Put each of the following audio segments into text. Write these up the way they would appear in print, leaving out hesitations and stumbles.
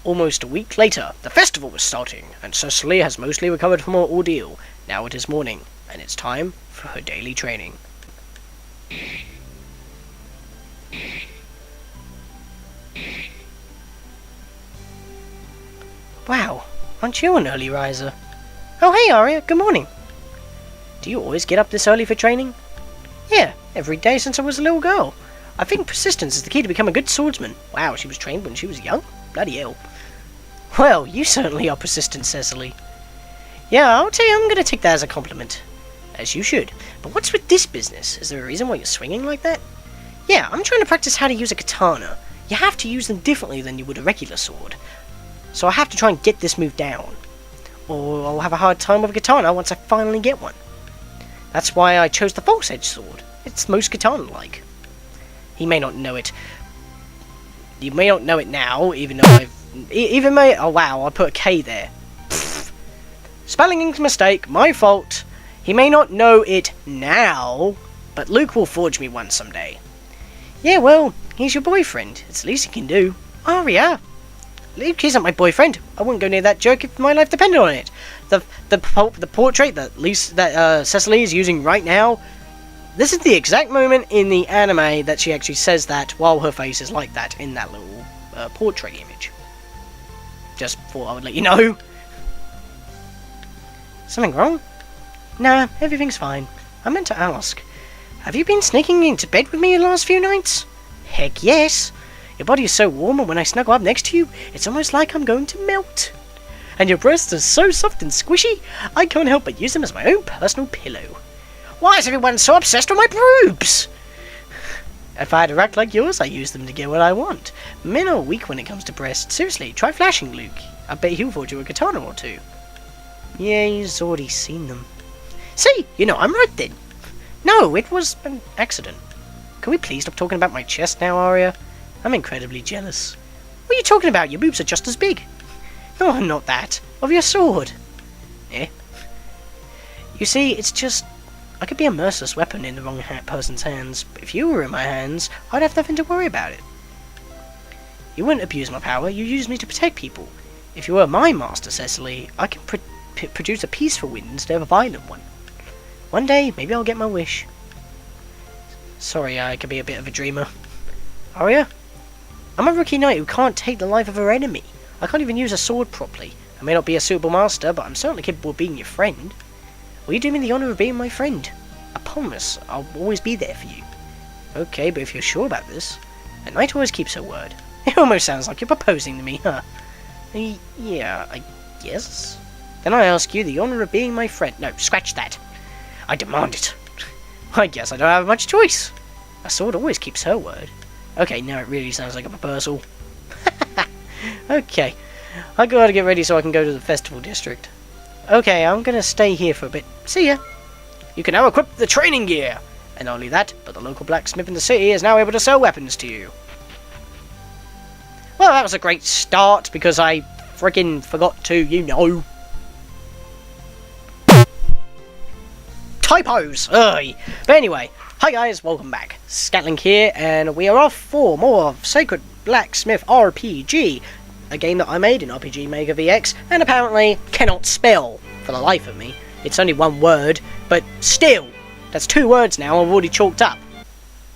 Almost a week later, the festival was starting, and Cecily has mostly recovered from her ordeal. Now it is morning, and it's time for her daily training. Wow, aren't you an early riser? Oh hey Aria, good morning. Do you always get up this early for training? Yeah, every day since I was a little girl. I think persistence is the key to become a good swordsman. Wow, she was trained when she was young? Bloody hell. Well, you certainly are persistent, Cecily. Yeah, I'll tell you, I'm going to take that as a compliment. As you should. But what's with this business? Is there a reason why you're swinging like that? Yeah, I'm trying to practice how to use a katana. You have to use them differently than you would a regular sword. So I have to try and get this move down. Or I'll have a hard time with a katana once I finally get one. That's why I chose the false-edge sword. It's most katana-like. He may not know it. You may not know it now, even though oh wow, I put a K there. Pfft. Spelling mistake, my fault. He may not know it now, but Luke will forge me one someday. Yeah, well, he's your boyfriend. It's the least he can do. Aria! Luke isn't my boyfriend. I wouldn't go near that jerk if my life depended on it. The portrait that Cecily is using right now, this is the exact moment in the anime that she actually says that while her face is like that in that little portrait image. Just thought I would let you know. Something wrong? Nah, everything's fine. I meant to ask. Have you been sneaking into bed with me the last few nights? Heck yes. Your body is so warm, and when I snuggle up next to you, it's almost like I'm going to melt. And your breasts are so soft and squishy, I can't help but use them as my own personal pillow. Why is everyone so obsessed with my boobs? If I had a rack like yours, I use them to get what I want. Men are weak when it comes to breasts. Seriously, try flashing Luke. I bet he'll forge you a katana or two. Yeah, he's already seen them. See, you know, I'm right then. No, it was an accident. Can we please stop talking about my chest now, Aria? I'm incredibly jealous. What are you talking about? Your boobs are just as big. No, not that. Of your sword. Eh? You see, it's just... I could be a merciless weapon in the wrong person's hands, but if you were in my hands, I'd have nothing to worry about it. You wouldn't abuse my power, you use me to protect people. If you were my master, Cecily, I can produce a peaceful wind instead of a violent one. One day, maybe I'll get my wish. Sorry, I could be a bit of a dreamer. Aria? I'm a rookie knight who can't take the life of her enemy. I can't even use a sword properly. I may not be a suitable master, but I'm certainly capable of being your friend. Will you do me the honour of being my friend? I promise I'll always be there for you. Okay, but if you're sure about this, a knight always keeps her word. It almost sounds like you're proposing to me, huh? Yeah, I guess. Then I ask you the honour of being my friend. No, scratch that. I demand it. I guess I don't have much choice. A sword always keeps her word. Okay, now it really sounds like a proposal. Okay, I gotta get ready so I can go to the festival district. Okay, I'm gonna stay here for a bit. See ya! You can now equip the training gear! And not only that, but the local blacksmith in the city is now able to sell weapons to you. Well, that was a great start, because I freaking forgot to, you know. Typos! Ugh. But anyway, hi guys, welcome back. Scatlink here, and we are off for more of Sacred Blacksmith RPG. A game that I made in RPG Maker VX, and apparently cannot spell for the life of me. It's only one word, but still, that's 2 words now I've already chalked up.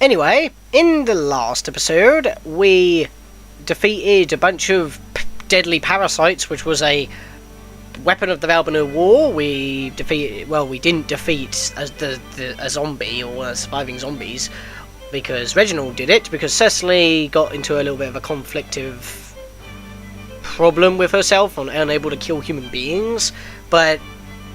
Anyway, in the last episode, we defeated a bunch of deadly parasites, which was a weapon of the Valbano War. We defeated, well, we didn't defeat a zombie or surviving zombies, because Reginald did it, because Cecily got into a little bit of a conflictive problem with herself on unable to kill human beings. But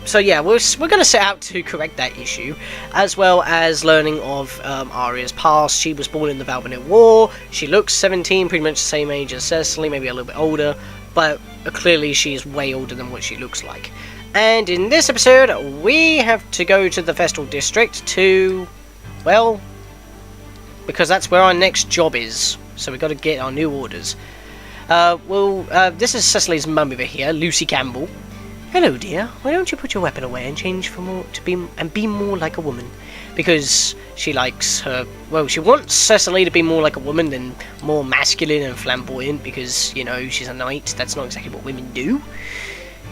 so yeah, we're going to set out to correct that issue, as well as learning of Aria's past. She was born in the Valbano War. She looks 17, pretty much the same age as Cecily, maybe a little bit older, but clearly she's way older than what she looks like. And in this episode, we have to go to the Festival District to, well, because that's where our next job is. So we've got to get our new orders. This is Cecily's mum over here, Lucy Campbell. Hello, dear. Why don't you put your weapon away and change for be more like a woman? because she likes her, well, she wants Cecily to be more like a woman than more masculine and flamboyant, because, you know, she's a knight. That's not exactly what women do.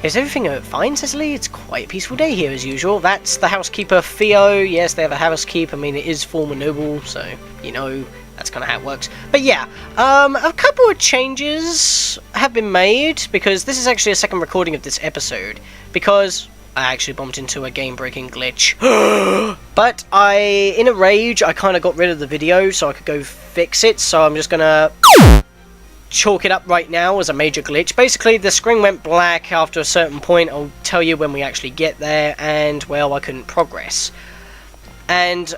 Is everything fine, Cecily? It's quite a peaceful day here as usual. That's the housekeeper, Theo. Yes, they have a housekeeper. I mean, it is former noble, so, you know, that's kind of how it works. But yeah, a couple of changes have been made, because this is actually a second recording of this episode, because I actually bumped into a game-breaking glitch. But in a rage, I kind of got rid of the video so I could go fix it, so I'm just gonna chalk it up right now as a major glitch. Basically, the screen went black after a certain point. I'll tell you when we actually get there, and, well, I couldn't progress. And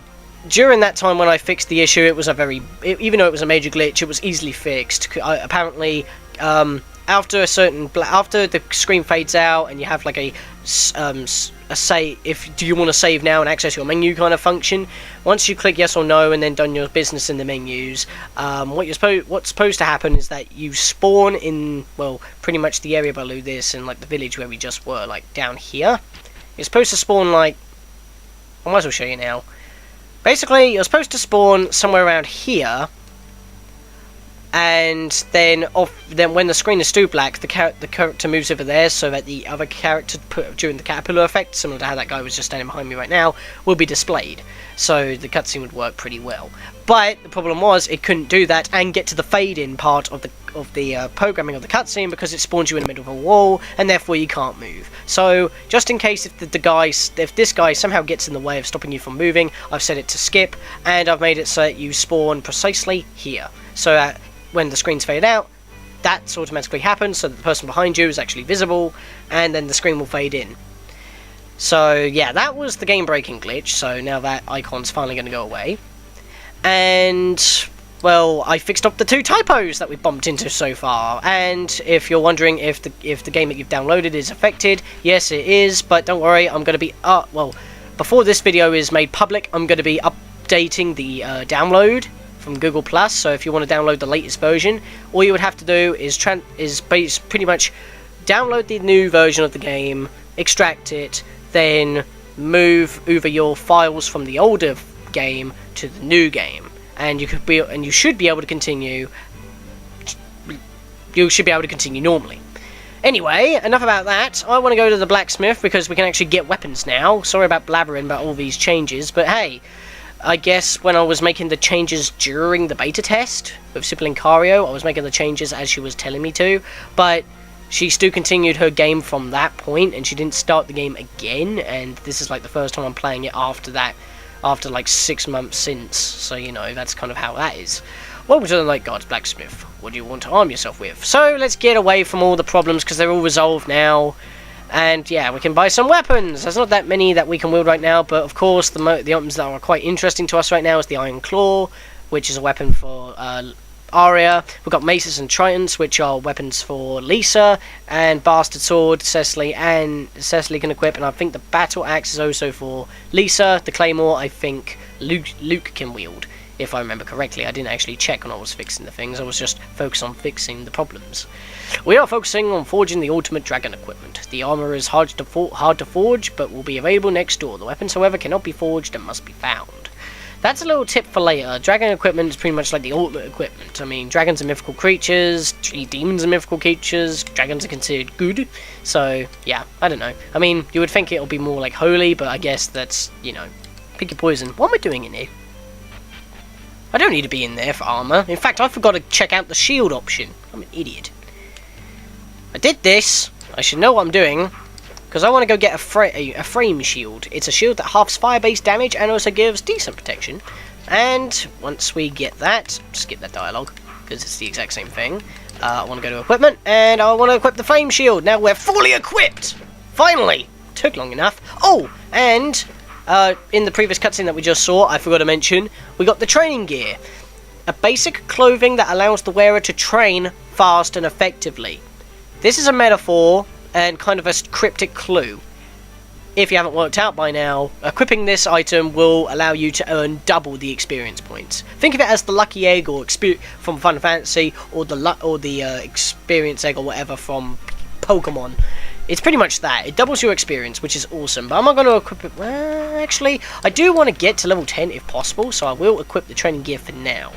during that time when I fixed the issue, it was even though it was a major glitch, it was easily fixed. Apparently, after the screen fades out and you have like a say, do you want to save now and access your menu kind of function, once you click yes or no and then done your business in the menus, what's supposed to happen is that you spawn in, well, pretty much the area below this, and like the village where we just were, like down here. You're supposed to spawn, like, I might as well show you now. Basically, you're supposed to spawn somewhere around here, and then when the screen is still black, the character moves over there, so that the other character during the caterpillar effect, similar to how that guy was just standing behind me right now, will be displayed. So the cutscene would work pretty well. But the problem was it couldn't do that and get to the fade-in part of the programming of the cutscene, because it spawns you in the middle of a wall, and therefore you can't move. So just in case if this guy somehow gets in the way of stopping you from moving, I've set it to skip, and I've made it so that you spawn precisely here. So that when the screens fade out, that's automatically happens, so that the person behind you is actually visible, and then the screen will fade in. So yeah, that was the game-breaking glitch, so now that icon's finally going to go away. And, well, I fixed up the 2 typos that we bumped into so far, and if you're wondering if the game that you've downloaded is affected, yes it is, but don't worry, I'm going to be, well, before this video is made public, I'm going to be updating the download from Google+, so if you want to download the latest version, all you would have to do is pretty much download the new version of the game, extract it, then move over your files from the older game to the new game, and you should be able to continue. You should be able to continue normally. Anyway, enough about that. I want to go to the blacksmith because we can actually get weapons now. Sorry about blabbering about all these changes, but hey, I guess when I was making the changes during the beta test with Scatlink Aria, I was making the changes as she was telling me to, but she still continued her game from that point, and she didn't start the game again, and this is like the first time I'm playing it after that, after like 6 months since, so you know, that's kind of how that is. Welcome to the Night Guard's Blacksmith. What do you want to arm yourself with? So, let's get away from all the problems, because they're all resolved now. And yeah, we can buy some weapons. There's not that many that we can wield right now, but of course the items that are quite interesting to us right now is the Iron Claw, which is a weapon for Aria. We've got maces and tridents, which are weapons for Lisa, and Bastard Sword, Cecily can equip, and I think the Battle Axe is also for Lisa. The Claymore, I think Luke can wield, if I remember correctly. I didn't actually check when I was fixing the things, I was just focused on fixing the problems. We are focusing on forging the ultimate dragon equipment. The armor is hard to forge, but will be available next door. The weapons, however, cannot be forged and must be found. That's a little tip for later. Dragon equipment is pretty much like the ultimate equipment. I mean, dragons are mythical creatures, demons are mythical creatures, dragons are considered good. So, yeah, I don't know. I mean, you would think it'll be more like holy, but I guess that's, you know, pick your poison. What am I doing in here? I don't need to be in there for armor. In fact, I forgot to check out the shield option. I'm an idiot. I did this. I should know what I'm doing, because I want to go get a frame shield. It's a shield that halves fire-based damage and also gives decent protection. And once we get that, skip that dialogue, because it's the exact same thing. I want to go to equipment, and I want to equip the flame shield. Now we're fully equipped! Finally! Took long enough. Oh, and in the previous cutscene that we just saw, I forgot to mention, we got the training gear. A basic clothing that allows the wearer to train fast and effectively. This is a metaphor and kind of a cryptic clue. If you haven't worked out by now, equipping this item will allow you to earn double the experience points. Think of it as the lucky egg or from Final Fantasy, or the experience egg or whatever from Pokemon. it's pretty much that. It doubles your experience, which is awesome. But I'm not going to equip it. Well, actually, I do want to get to level 10 if possible, so I will equip the training gear for now.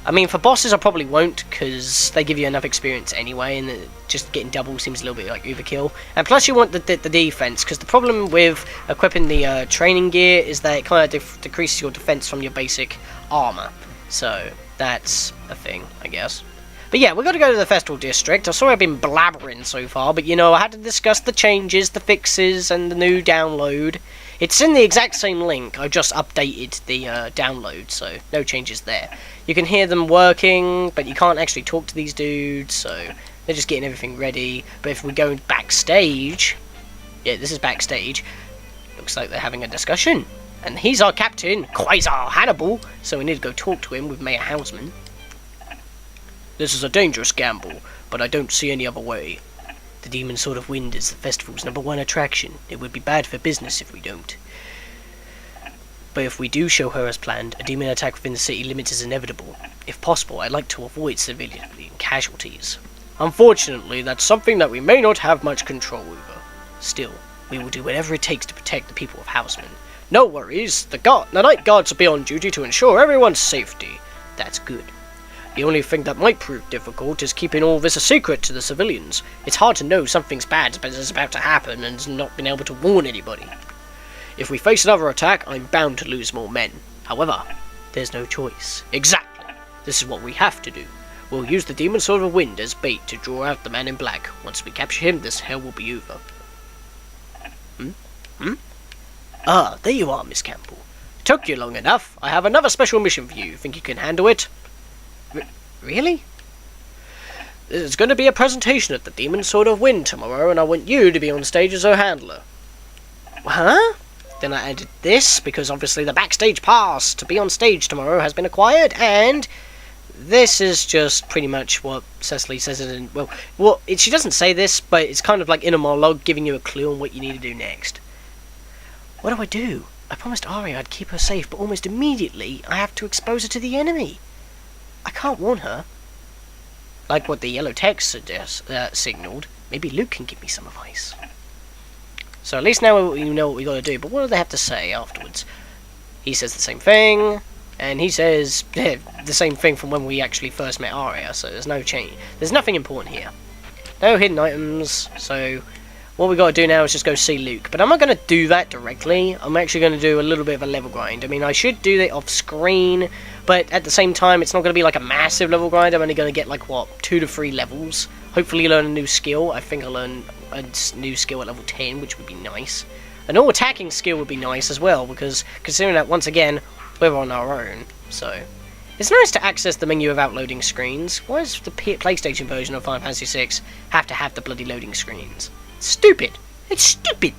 I mean, for bosses I probably won't, because they give you enough experience anyway, and just getting double seems a little bit like overkill. And plus you want the defense, because the problem with equipping the training gear is that it kind of decreases your defense from your basic armor. So, that's a thing, I guess. But yeah, we've got to go to the Festival District. I'm sorry I've been blabbering so far, but you know, I had to discuss the changes, the fixes, and the new download. It's in the exact same link, I just updated the download, so no changes there. You can hear them working, but you can't actually talk to these dudes, so they're just getting everything ready. But if we go backstage, yeah, this is backstage, looks like they're having a discussion. And he's our captain, Quasar Hannibal, so we need to go talk to him with Mayor Housman. This is a dangerous gamble, but I don't see any other way. The Demon Sword of Wind is the festival's #1 attraction. It would be bad for business if we don't. But if we do show her as planned, a demon attack within the city limits is inevitable. If possible, I'd like to avoid civilian casualties. Unfortunately, that's something that we may not have much control over. Still, we will do whatever it takes to protect the people of Housman. No worries, the night guards will be on duty to ensure everyone's safety. That's good. The only thing that might prove difficult is keeping all this a secret to the civilians. It's hard to know something's bad is about to happen and not being able to warn anybody. If we face another attack, I'm bound to lose more men. However, there's no choice. Exactly. This is what we have to do. We'll use the Demon Sword of Wind as bait to draw out the man in black. Once we capture him, this hell will be over. Ah, there you are, Miss Campbell. Took you long enough. I have another special mission for you. Think you can handle it? Really? There's going to be a presentation at the Demon Sword of Wind tomorrow, and I want you to be on stage as her handler. Huh? Then I added this, because obviously the backstage pass to be on stage tomorrow has been acquired, and this is just pretty much what Cecily says it in, she doesn't say this, but it's kind of like in a monologue giving you a clue on what you need to do next. What do I do? I promised Aria I'd keep her safe, but almost immediately I have to expose her to the enemy. I can't warn her. Like what the yellow text signaled, maybe Luke can give me some advice. So at least now you know what we gotta do, but what do they have to say afterwards? He says the same thing, and he says the same thing from when we actually first met Aria, so there's no change. There's nothing important here. No hidden items, so what we gotta do now is just go see Luke. But I'm not gonna do that directly, I'm actually gonna do a little bit of a level grind. I mean, I should do that off screen, but at the same time, it's not gonna be like a massive level grind. I'm only gonna get like, what, 2 to 3 levels. Hopefully learn a new skill. I think I'll learn a new skill at level 10, which would be nice. A new attacking skill would be nice as well, because considering that, once again, we're on our own, so it's nice to access the menu without loading screens. Why does the PlayStation version of Final Fantasy VI have to have the bloody loading screens? It's stupid! It's stupid!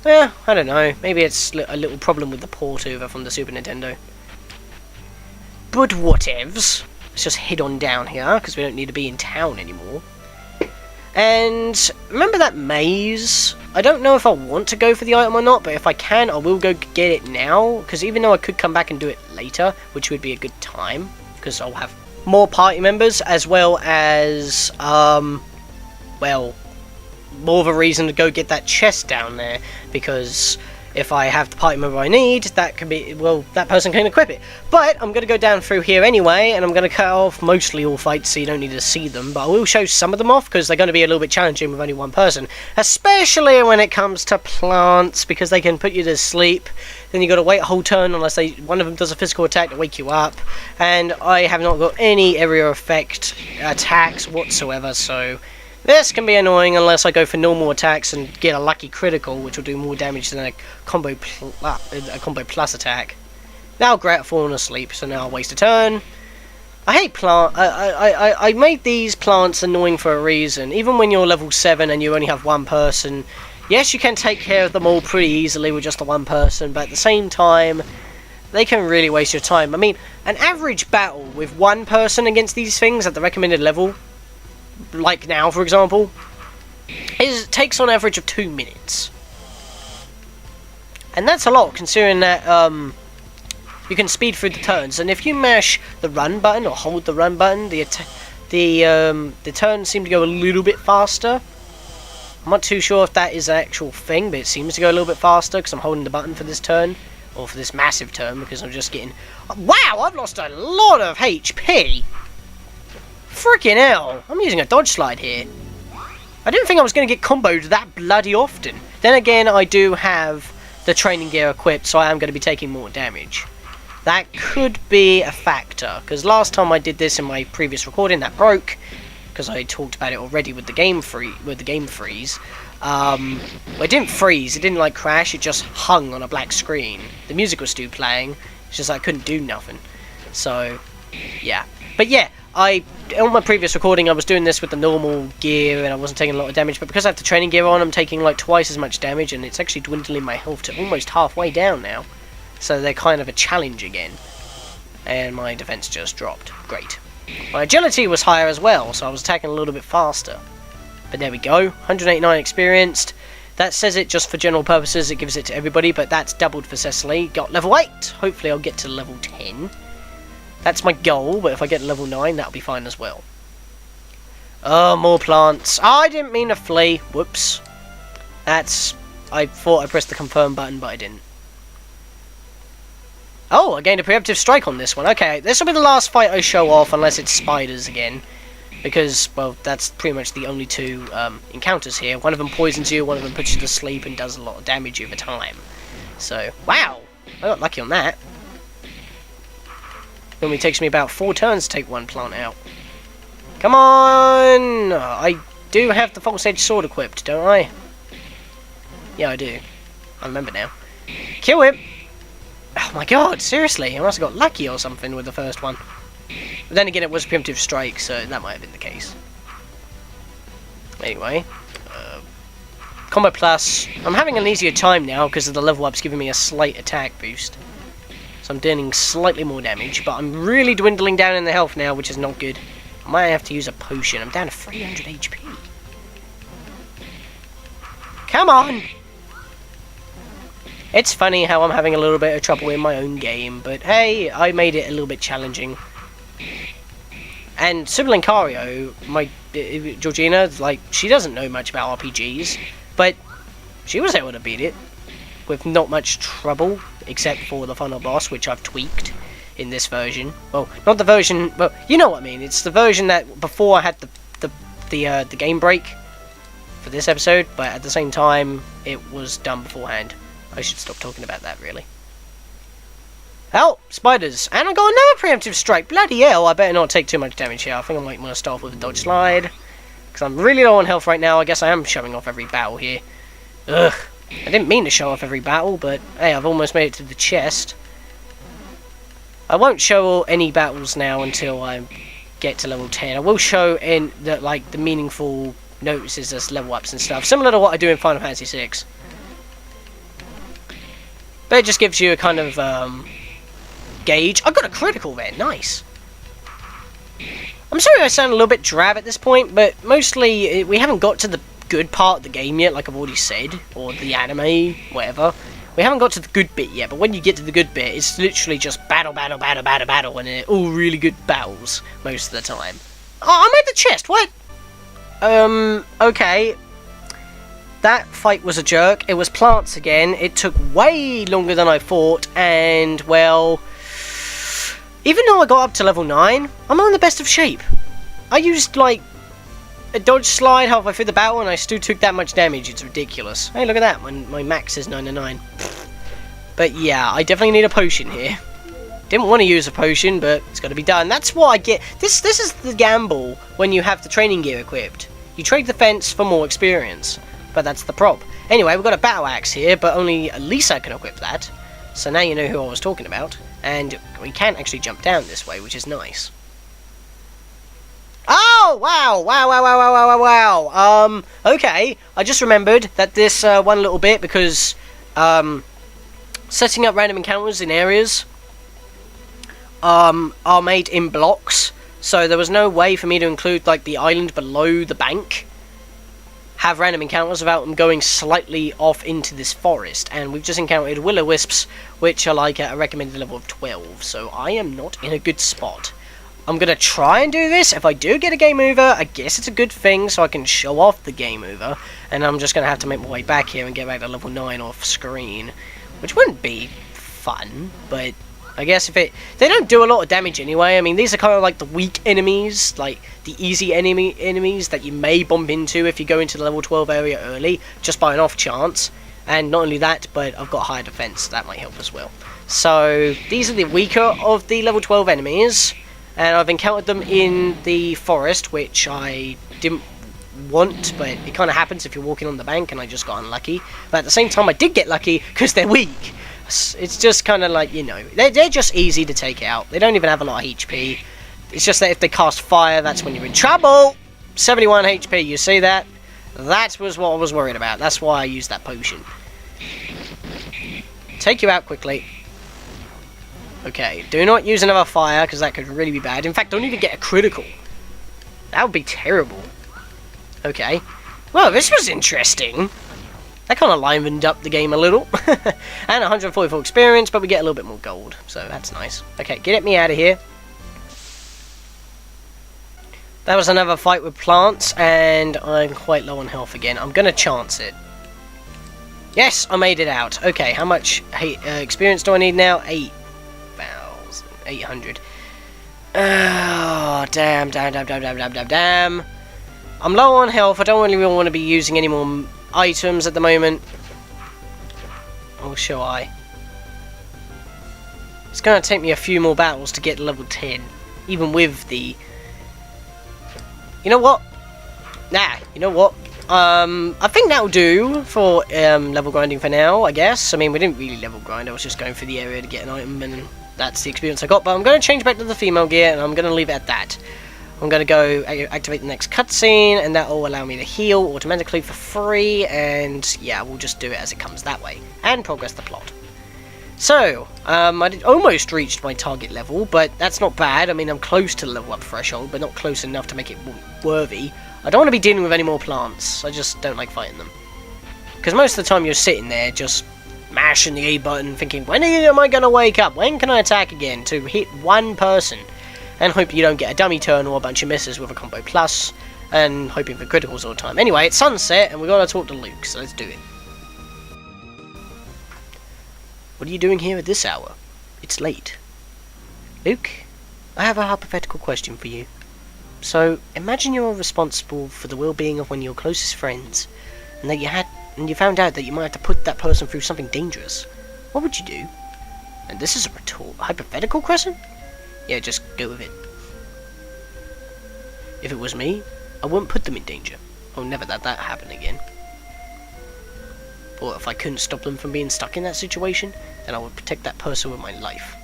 Well, I don't know. Maybe it's a little problem with the port over from the Super Nintendo. But whatevs. Let's just head on down here, because we don't need to be in town anymore. And remember that maze? I don't know if I want to go for the item or not, but if I can, I will go get it now, because even though I could come back and do it later, which would be a good time, because I'll have more party members, as well as, well, more of a reason to go get that chest down there, because if I have the party member I need, that can be, well, that person can equip it. But I'm going to go down through here anyway, and I'm going to cut off mostly all fights so you don't need to see them, but I will show some of them off, because they're going to be a little bit challenging with only one person, especially when it comes to plants, because they can put you to sleep. Then you got to wait a whole turn unless one of them does a physical attack to wake you up, and I have not got any area effect attacks whatsoever, so this can be annoying unless I go for normal attacks and get a lucky critical, which will do more damage than a combo plus attack. Now Gret fallen asleep, so now I'll waste a turn. I hate I made these plants annoying for a reason. Even when you're level 7 and you only have one person, yes, you can take care of them all pretty easily with just the one person, but at the same time, they can really waste your time. I mean, an average battle with one person against these things at the recommended level, like now for example, takes on average of 2 minutes. And that's a lot, considering that you can speed through the turns, and if you mash the run button or hold the run button, the turns seem to go a little bit faster. I'm not too sure if that is an actual thing, but it seems to go a little bit faster because I'm holding the button for this turn. Or for this massive turn, because I'm just getting... Wow, I've lost a lot of HP! Freaking hell! I'm using a dodge slide here. I didn't think I was going to get comboed that bloody often. Then again, I do have the training gear equipped, so I am going to be taking more damage. That could be a factor, because last time I did this in my previous recording, that broke, because I talked about it already with the game freeze. Well, it didn't freeze, it didn't like crash, it just hung on a black screen. The music was still playing, it's just I couldn't do nothing. So, yeah. But yeah, on my previous recording I was doing this with the normal gear and I wasn't taking a lot of damage, but because I have the training gear on, I'm taking like twice as much damage, and it's actually dwindling my health to almost halfway down now. So they're kind of a challenge again. And my defense just dropped. Great. My agility was higher as well, so I was attacking a little bit faster. But there we go, 189 experienced. That says it just for general purposes, it gives it to everybody, but that's doubled for Cecily. Got level 8, hopefully I'll get to level 10. That's my goal, but if I get to level 9, that'll be fine as well. Oh, more plants. Oh, I didn't mean to flee, whoops. I thought I pressed the confirm button, but I didn't. Oh, I gained a preemptive strike on this one. Okay, this will be the last fight I show off, unless it's spiders again. Because, well, that's pretty much the only two encounters here. One of them poisons you, one of them puts you to sleep and does a lot of damage over time. So, wow! I got lucky on that. It only takes me about 4 turns to take one plant out. Come on! I do have the false edge sword equipped, don't I? Yeah, I do. I remember now. Kill him! Oh my god, seriously, I must have got lucky or something with the first one. But then again, it was preemptive strike, so that might have been the case. Anyway, combo plus. I'm having an easier time now because of the level ups giving me a slight attack boost. So I'm dealing slightly more damage, but I'm really dwindling down in the health now, which is not good. I might have to use a potion. I'm down to 300 HP. Come on! It's funny how I'm having a little bit of trouble in my own game, but hey, I made it a little bit challenging. And Sibling Cario, Georgina, like, she doesn't know much about RPGs, but she was able to beat it with not much trouble, except for the final boss, which I've tweaked in this version. Well, not the version, well, you know what I mean. It's the version that before I had the game break for this episode, but at the same time, it was done beforehand. I should stop talking about that, really. Oh, spiders. And I got another preemptive strike. Bloody hell, I better not take too much damage here. I think I might want to start off with a dodge slide. Because I'm really low on health right now. I guess I am showing off every battle here. Ugh. I didn't mean to show off every battle, but hey, I've almost made it to the chest. I won't show any battles now until I get to level 10. I will show in the meaningful notices as level ups and stuff. Similar to what I do in Final Fantasy 6. But it just gives you a kind of gauge. I got a critical there, nice. I'm sorry I sound a little bit drab at this point, but mostly we haven't got to the good part of the game yet, like I've already said, or the anime, whatever. We haven't got to the good bit yet, but when you get to the good bit, it's literally just battle, battle, battle, battle, battle, and they're all really good battles most of the time. Oh, I'm at the chest, what? Okay. That fight was a jerk. It was plants again. It took way longer than I thought, and, well, even though I got up to level 9, I'm not in the best of shape. I used, like, a dodge slide halfway through the battle, and I still took that much damage. It's ridiculous. Hey, look at that. My max is 99. But, yeah, I definitely need a potion here. Didn't want to use a potion, but it's got to be done. That's what I get. This is the gamble when you have the training gear equipped. You trade the fence for more experience. But that's the prop. Anyway, we've got a battle axe here, but only Lisa can equip that. So now you know who I was talking about. And we can actually jump down this way, which is nice. Oh, wow! Wow, wow, wow, wow, wow, wow, wow. Okay. I just remembered that this one little bit, because setting up random encounters in areas are made in blocks. So there was no way for me to include, like, the island below the bank. Have random encounters without them going slightly off into this forest, and we've just encountered will-o-wisps, which are like at a recommended level of 12, so I am not in a good spot. I'm going to try and do this. If I do get a game over, I guess it's a good thing so I can show off the game over. And I'm just going to have to make my way back here and get back to level 9 off screen. Which wouldn't be fun, but I guess if it... They don't do a lot of damage anyway. I mean, these are kind of like the weak enemies, like the easy enemies that you may bump into if you go into the level 12 area early, just by an off chance. And not only that, but I've got higher defense, so that might help as well. So, these are the weaker of the level 12 enemies. And I've encountered them in the forest, which I didn't want, but it kind of happens if you're walking on the bank, and I just got unlucky. But at the same time, I did get lucky, because they're weak. It's just kind of like, you know, they're just easy to take out. They don't even have a lot of HP. It's just that if they cast fire, that's when you're in trouble. 71 HP, you see that? That was what I was worried about. That's why I used that potion. Take you out quickly. Okay, do not use another fire, because that could really be bad. In fact, don't even get a critical. That would be terrible. Okay. Well, this was interesting. That kind of livened up the game a little. And 144 experience, but we get a little bit more gold. So that's nice. Okay, get me out of here. That was another fight with plants, and I'm quite low on health again. I'm going to chance it. Yes, I made it out. Okay, how much experience do I need now? 8,800. Oh, damn. I'm low on health. I don't really want to be using any more items at the moment. Or shall I? It's going to take me a few more battles to get to level 10. Even with the... You know what? Nah, you know what? I think that'll do for level grinding for now, I guess. I mean, we didn't really level grind. I was just going through the area to get an item, and that's the experience I got. But I'm going to change back to the female gear, and I'm going to leave it at that. I'm going to go activate the next cutscene, and that will allow me to heal automatically for free, and yeah, we'll just do it as it comes that way, and progress the plot. So, I almost reached my target level, but that's not bad. I mean, I'm close to the level up threshold, but not close enough to make it worthy. I don't want to be dealing with any more plants. I just don't like fighting them. Because most of the time you're sitting there just mashing the A button, thinking, when am I going to wake up? When can I attack again? To hit one person. And hope you don't get a dummy turn or a bunch of misses with a combo plus. And hoping for criticals all the time. Anyway, it's sunset and we've got to talk to Luke, so let's do it. What are you doing here at this hour? It's late. Luke, I have a hypothetical question for you. So, imagine you're responsible for the well-being of one of your closest friends, and that you found out that you might have to put that person through something dangerous. What would you do? And this is a hypothetical question? Yeah, just go with it. If it was me, I wouldn't put them in danger. I'll never let that happen again. Or if I couldn't stop them from being stuck in that situation, then I would protect that person with my life.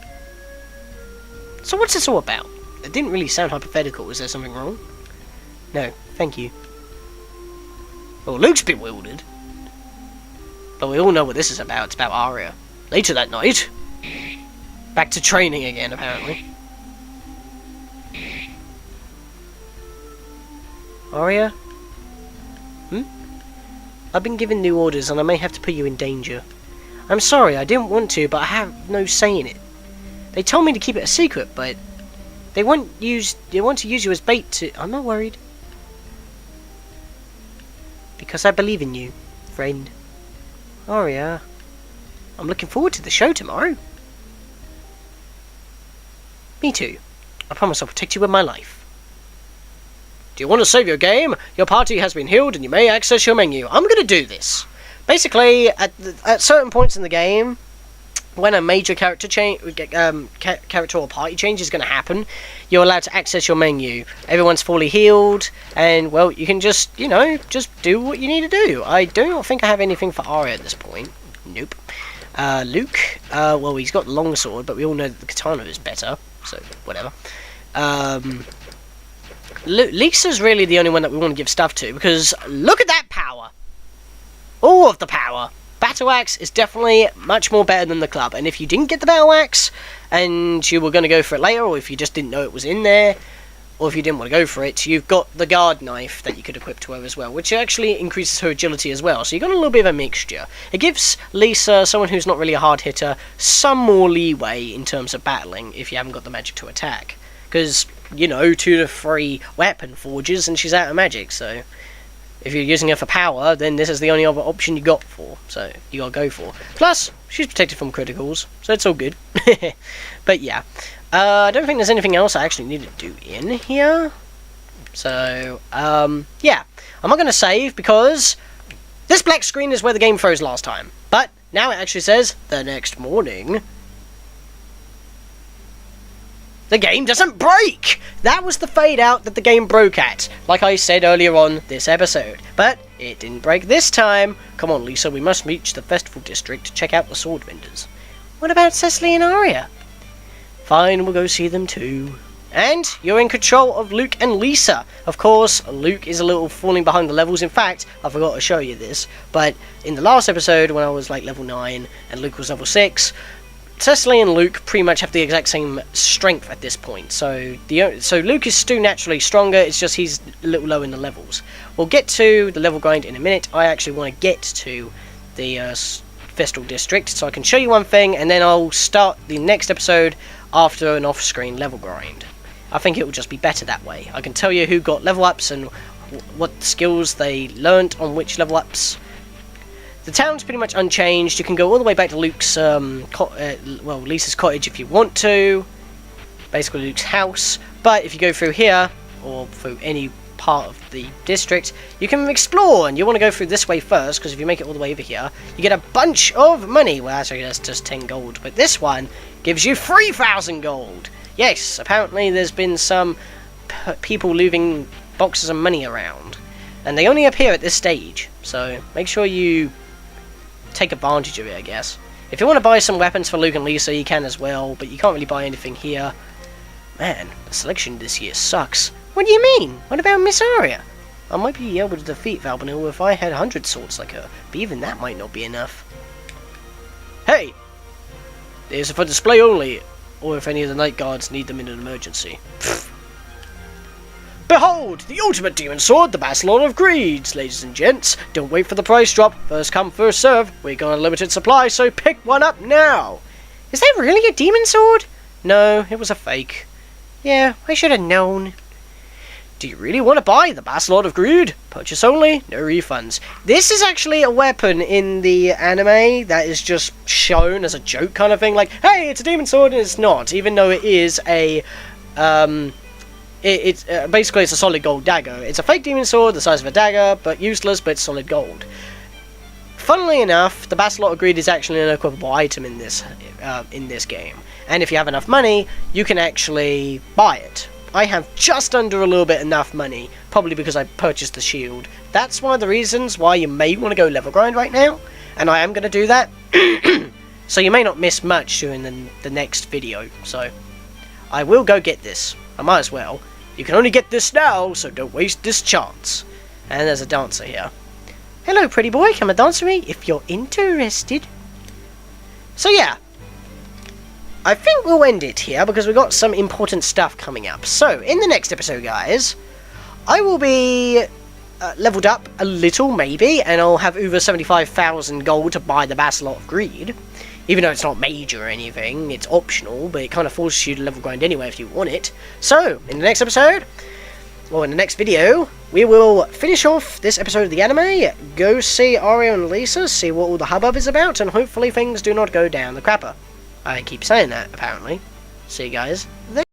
So what's this all about? It didn't really sound hypothetical. Is there something wrong? No, thank you. Well, Luke's bewildered. But we all know what this is about. It's about Aria. Later that night, back to training again, apparently. Aria? I've been given new orders and I may have to put you in danger. I'm sorry, I didn't want to, but I have no say in it. They told me to keep it a secret, but they want to use you as bait to... I'm not worried. Because I believe in you, friend. Aria, I'm looking forward to the show tomorrow. Me too. I promise I'll protect you with my life. Do you want to save your game? Your party has been healed and you may access your menu. I'm going to do this. Basically, at certain points in the game, when a major character character or party change is going to happen, you're allowed to access your menu. Everyone's fully healed, and, well, you can just, you know, just do what you need to do. I do not think I have anything for Aria at this point. Nope. Luke, well, he's got the longsword, but we all know that the katana is better, so whatever. Lisa's really the only one that we want to give stuff to, because look at that power! All of the power! Battle Axe is definitely much more better than the club, and if you didn't get the Battle Axe, and you were going to go for it later, or if you just didn't know it was in there, or if you didn't want to go for it, you've got the guard knife that you could equip to her as well, which actually increases her agility as well, so you've got a little bit of a mixture. It gives Lisa, someone who's not really a hard hitter, some more leeway in terms of battling if you haven't got the magic to attack. Because 2 to 3 weapon forges and she's out of magic. So if you're using her for power, then this is the only other option you got for. So you gotta go for. Plus, she's protected from criticals, so it's all good. But yeah, I don't think there's anything else I actually need to do in here. So yeah, I'm not gonna save because this black screen is where the game froze last time. But now it actually says the next morning. The game doesn't break! That was the fade out that the game broke at, like I said earlier on this episode. But it didn't break this time. Come on, Lisa, we must reach the festival district to check out the sword vendors. What about Cecily and Aria? Fine, we'll go see them too. And you're in control of Luke and Lisa. Of course, Luke is a little falling behind the levels. In fact, I forgot to show you this, but in the last episode when I was like level 9 and Luke was level 6, Cecily and Luke pretty much have the exact same strength at this point, so Luke is still naturally stronger, it's just he's a little low in the levels. We'll get to the level grind in a minute. I actually want to get to the Festival District, so I can show you one thing, and then I'll start the next episode after an off-screen level grind. I think it will just be better that way. I can tell you who got level ups and what skills they learnt on which level ups. The town's pretty much unchanged. You can go all the way back to Luke's, Lisa's cottage if you want to. Basically Luke's house. But if you go through here, or through any part of the district, you can explore, and you want to go through this way first, because if you make it all the way over here, you get a bunch of money. Well, actually that's just 10 gold, but this one gives you 3,000 gold. Yes, apparently there's been some people leaving boxes of money around, and they only appear at this stage, so make sure you take advantage of it, I guess. If you want to buy some weapons for Luke and Lisa, you can as well, but you can't really buy anything here. Man, the selection this year sucks. What do you mean? What about Miss Aria? I might be able to defeat Valbanil if I had 100 swords like her, but even that might not be enough. Hey! These are for display only, or if any of the night guards need them in an emergency. Pfft. Behold, the ultimate demon sword, the Basilisk of Greed, ladies and gents. Don't wait for the price drop. First come, first serve. We got a limited supply, so pick one up now. Is that really a demon sword? No, it was a fake. Yeah, I should have known. Do you really want to buy the Basilisk of Greed? Purchase only, no refunds. This is actually a weapon in the anime that is just shown as a joke kind of thing. Like, hey, it's a demon sword, and it's not. Even though it is a, basically it's a solid gold dagger. It's a fake demon sword, the size of a dagger, but useless, but it's solid gold. Funnily enough, the Basilisk of Greed is actually an equipable item in this game. And if you have enough money, you can actually buy it. I have just under a little bit enough money, probably because I purchased the shield. That's one of the reasons why you may want to go level grind right now, and I am going to do that. So you may not miss much during the next video, so I will go get this. I might as well. You can only get this now, so don't waste this chance. And there's a dancer here. Hello, pretty boy, come and dance with me if you're interested. So yeah, I think we'll end it here because we've got some important stuff coming up. So, in the next episode, guys, I will be leveled up a little, maybe, and I'll have over 75,000 gold to buy the Basilisk of Greed. Even though it's not major or anything, it's optional, but it kind of forces you to level grind anyway if you want it. So, in the next episode, or in the next video, we will finish off this episode of the anime, go see Aria and Lisa, see what all the hubbub is about, and hopefully things do not go down the crapper. I keep saying that, apparently. See you guys then.